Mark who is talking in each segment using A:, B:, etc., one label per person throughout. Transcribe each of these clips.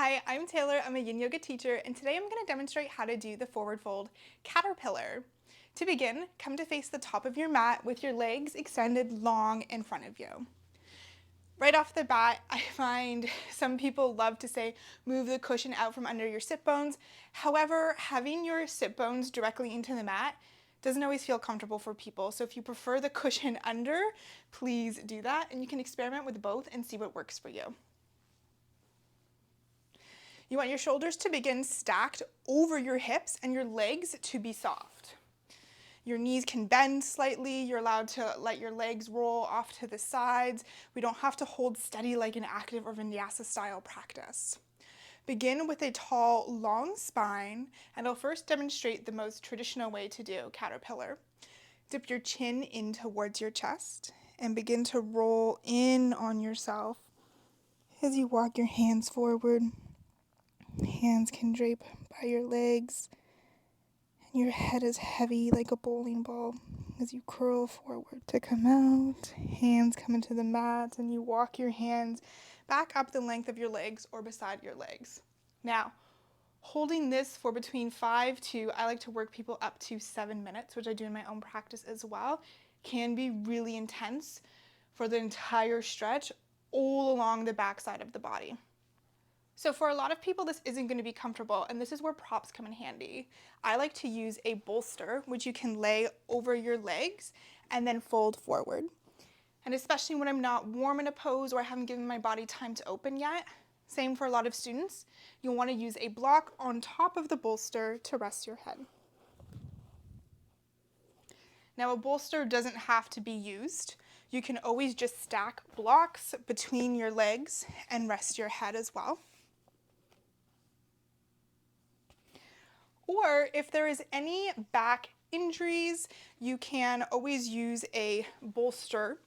A: Hi, I'm Taylor. I'm a yin yoga teacher, and today I'm going to demonstrate how to do the forward fold caterpillar. To begin, come to face the top of your mat with your legs extended long in front of you. Right off the bat, I find some people love to say, move the cushion out from under your sit bones. However, having your sit bones directly into the mat doesn't always feel comfortable for people. So if you prefer the cushion under, please do that, and you can experiment with both and see what works for you. You want your shoulders to begin stacked over your hips and your legs to be soft. Your knees can bend slightly. You're allowed to let your legs roll off to the sides. We don't have to hold steady like an active or vinyasa style practice. Begin with a tall, long spine, and I'll first demonstrate the most traditional way to do caterpillar. Dip your chin in towards your chest and begin to roll in on yourself as you walk your hands forward. Hands can drape by your legs, and your head is heavy like a bowling ball as you curl forward to come out. Hands come into the mat, and you walk your hands back up the length of your legs or beside your legs. Now, holding this for between 5 to, I like to work people up to 7 minutes, which I do in my own practice as well, can be really intense for the entire stretch all along the backside of the body. So for a lot of people, this isn't going to be comfortable, and this is where props come in handy. I like to use a bolster, which you can lay over your legs and then fold forward. And especially when I'm not warm in a pose or I haven't given my body time to open yet, same for a lot of students, you'll want to use a block on top of the bolster to rest your head. Now, a bolster doesn't have to be used. You can always just stack blocks between your legs and rest your head as well. Or if there is any back injuries, you can always use a bolster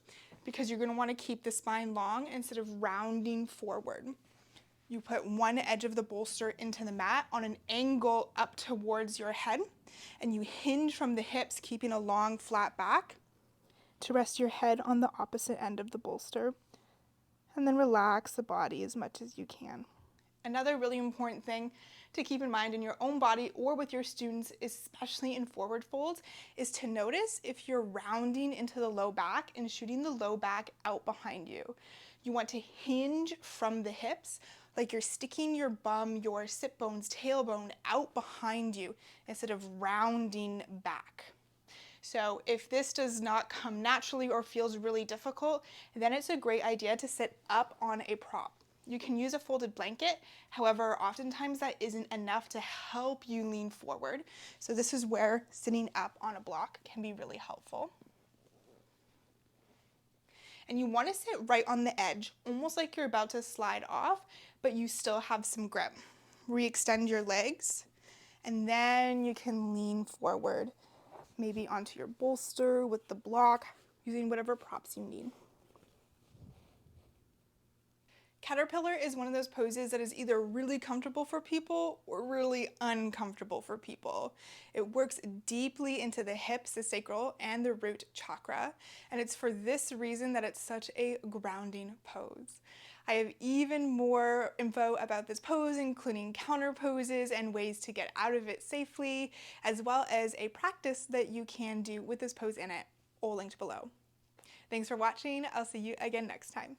A: because you're going to want to keep the spine long instead of rounding forward. You put one edge of the bolster into the mat on an angle up towards your head, and you hinge from the hips, keeping a long flat back to rest your head on the opposite end of the bolster, and then relax the body as much as you can. Another really important thing to keep in mind in your own body or with your students, especially in forward folds, is to notice if you're rounding into the low back and shooting the low back out behind you. You want to hinge from the hips, like you're sticking your bum, your sit bones, tailbone out behind you instead of rounding back. So if this does not come naturally or feels really difficult, then it's a great idea to sit up on a prop. You can use a folded blanket, however, oftentimes that isn't enough to help you lean forward. So this is where sitting up on a block can be really helpful. And you want to sit right on the edge, almost like you're about to slide off, but you still have some grip. Re-extend your legs, and then you can lean forward, maybe onto your bolster with the block, using whatever props you need. Caterpillar is one of those poses that is either really comfortable for people or really uncomfortable for people. It works deeply into the hips, the sacral, and the root chakra, and it's for this reason that it's such a grounding pose. I have even more info about this pose, including counter poses and ways to get out of it safely, as well as a practice that you can do with this pose in it, all linked below. Thanks for watching. I'll see you again next time.